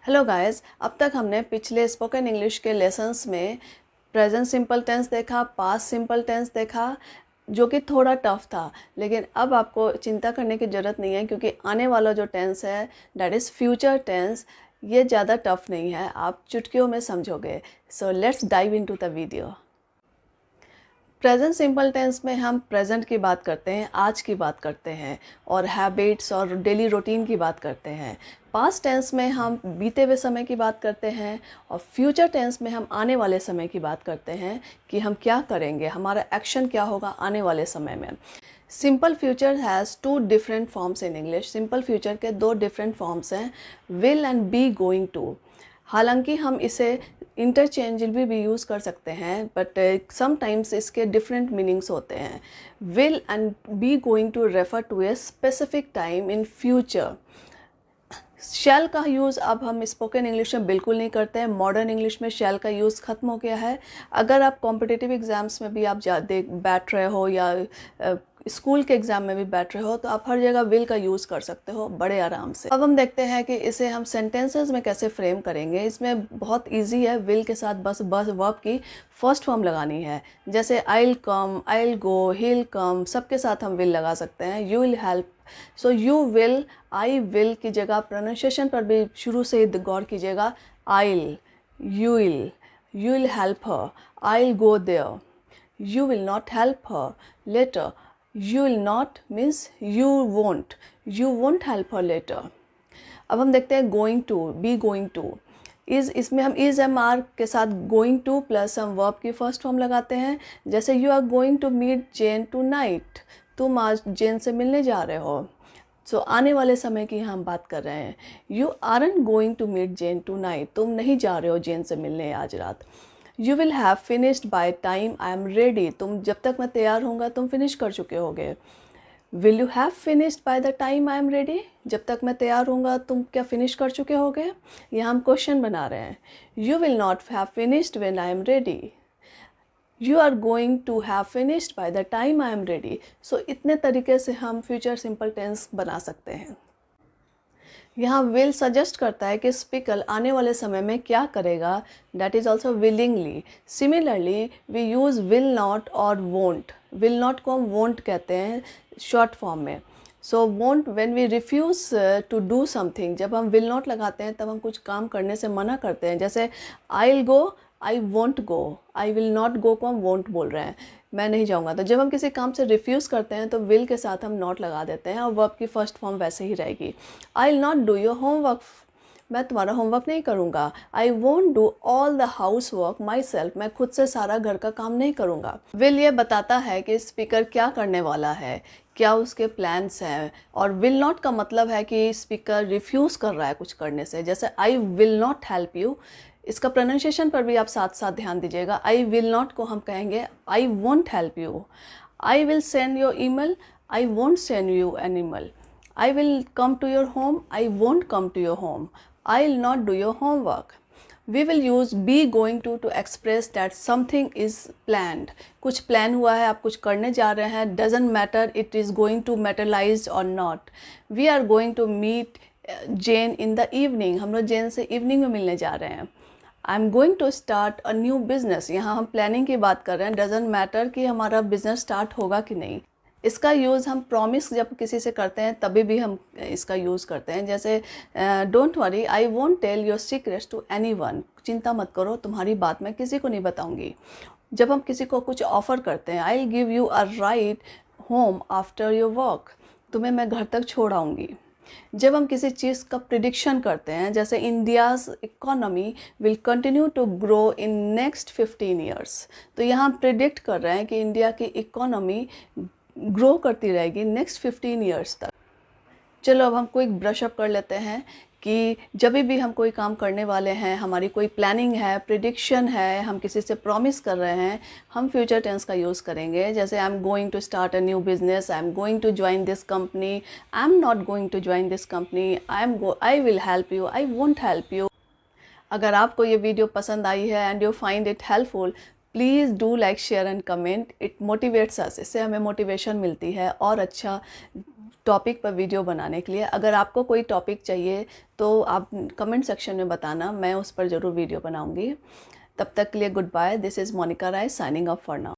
Hello guys, अब तक हमने पिछले स्पोकन इंग्लिश के लेसन्स में प्रेजेंट सिंपल टेंस देखा, पास्ट सिंपल टेंस देखा, जो कि थोड़ा टफ था। लेकिन अब आपको चिंता करने की ज़रूरत नहीं है, क्योंकि आने वाला जो टेंस है दैट इज़ फ्यूचर टेंस, ये ज़्यादा टफ नहीं है, आप चुटकियों में समझोगे। So let's dive into the video. Present simple tense में हम प्रेजेंट की बात करते हैं, आज की बात करते हैं और हैबिट्स और डेली रूटीन की बात करते हैं। पास्ट टेंस में हम बीते हुए समय की बात करते हैं और फ्यूचर टेंस में हम आने वाले समय की बात करते हैं कि हम क्या करेंगे, हमारा एक्शन क्या होगा आने वाले समय में। Simple future has two different forms in English. Simple future के दो डिफरेंट फॉर्म्स हैं, will and be going to. हालांकि हम इसे इंटरचेंजेबल भी यूज़ कर सकते हैं, बट समटाइम्स इसके डिफरेंट मीनिंग्स होते हैं। Will and be going to refer to a specific time in future. Shall का यूज़ अब हम स्पोकन इंग्लिश में बिल्कुल नहीं करते हैं। मॉडर्न इंग्लिश में शैल का यूज़ ख़त्म हो गया है। अगर आप कॉम्पिटिटिव एग्ज़ाम्स में भी आप बैठ रहे हो या स्कूल के एग्ज़ाम में भी बैठ रहे हो, तो आप हर जगह विल का यूज़ कर सकते हो बड़े आराम से। अब हम देखते हैं कि इसे हम सेंटेंसेस में कैसे फ्रेम करेंगे। इसमें बहुत इजी है, विल के साथ बस वर्ब की फर्स्ट फॉर्म लगानी है। जैसे I will come, I will go, he will come, सबके साथ हम विल लगा सकते हैं। You will help, so you will, I will की जगह प्रोनाउंसिएशन पर भी शुरू से गौर कीजिएगा। I will, you will help her, I will go there, you will not help her later, you will not means you won't help her later। अब हम देखते हैं going to, be going to. इसमें हम इज एम आर के साथ going to plus हम verb की फर्स्ट फॉर्म लगाते हैं। जैसे you are going to meet Jen tonight, तुम आज जेन से मिलने जा रहे हो। सो आने वाले समय की हम बात कर रहे हैं। You aren't going to meet Jen tonight, तुम नहीं जा रहे हो जेन से मिलने आज रात। You will have finished by time I am ready, तुम जब तक मैं तैयार होऊंगा तुम फिनिश कर चुके होगे। Will you have finished by the time I am ready, जब तक मैं तैयार होऊंगा तुम क्या फिनिश कर चुके होगे। यहाँ हम क्वेश्चन बना रहे हैं। You will not have finished when I am ready, you are going to have finished by the time I am ready. So इतने तरीके से हम फ्यूचर सिंपल टेंस बना सकते हैं। यहाँ विल सजेस्ट करता है कि स्पीकर आने वाले समय में क्या करेगा, that is also willingly. Similarly we use will not or won't. Will not को हम वोंट कहते हैं शॉर्ट फॉर्म में। So won't, when we refuse to do something, जब हम विल नॉट लगाते हैं तब हम कुछ काम करने से मना करते हैं। जैसे I will go, I won't go, I will not go को हम वोंट बोल रहे हैं, मैं नहीं जाऊँगा। तो जब हम किसी काम से रिफ्यूज़ करते हैं तो विल के साथ हम नॉट लगा देते हैं और वर्ब की फर्स्ट फॉर्म वैसे ही रहेगी। I will not do your homework, मैं तुम्हारा होमवर्क नहीं करूँगा। I won't do all the house work my self, मैं खुद से सारा घर का काम नहीं करूँगा। विल ये बताता है कि स्पीकर क्या करने वाला है, क्या उसके प्लान्स हैं। और विल नॉट का मतलब है कि स्पीकर रिफ्यूज़ कर रहा है कुछ करने से। जैसे I will not help you, इसका प्रोनाउंसिएशन पर भी आप साथ साथ ध्यान दीजिएगा। आई विल नॉट को हम कहेंगे I won't help you. I will send your email, I won't send you N email. I will come to your home, I won't come to your home. I will not do your homework. We will use B going to express that something is planned, कुछ plan हुआ है, आप कुछ करने जा रहे हैं। Doesn't matter it is going to मैटरलाइज और not. We are going to meet Jen in the evening, हम लोग जेन से इवनिंग में मिलने जा रहे हैं। I am going to start a new business, यहाँ हम प्लानिंग की बात कर रहे हैं। डजेंट मैटर कि हमारा बिजनेस स्टार्ट होगा कि नहीं। इसका यूज़ हम प्रॉमिस जब किसी से करते हैं तभी भी हम इसका यूज़ करते हैं। जैसे don't worry, I won't tell your secrets to anyone, चिंता मत करो तुम्हारी बात मैं किसी को नहीं बताऊंगी। जब हम किसी को कुछ ऑफ़र करते हैं, I will give you a ride home after your work, तुम्हें मैं घर तक छोड़ आऊँगी। जब हम किसी चीज़ का प्रिडिक्शन करते हैं, जैसे India's economy will continue to grow in next 15 years, तो यहाँ हम प्रिडिक्ट कर रहे हैं कि इंडिया की इकोनॉमी ग्रो करती रहेगी नेक्स्ट 15 ईयर्स तक। चलो अब हम क्विक ब्रश अप कर लेते हैं कि जब भी हम कोई काम करने वाले हैं, हमारी कोई प्लानिंग है, प्रिडिक्शन है, हम किसी से प्रॉमिस कर रहे हैं, हम फ्यूचर टेंस का यूज़ करेंगे। जैसे आई am going to start a new business, I am going to join this company, I am not going to join this company, I will help you, I won't help you. अगर आपको ये video पसंद आई है and you find it helpful, please do like, share and comment. It motivates अस, इससे हमें motivation मिलती है और अच्छा टॉपिक पर वीडियो बनाने के लिए। अगर आपको कोई टॉपिक चाहिए तो आप कमेंट सेक्शन में बताना, मैं उस पर ज़रूर वीडियो बनाऊंगी। तब तक के लिए goodbye. This is Monika Rai signing off for now.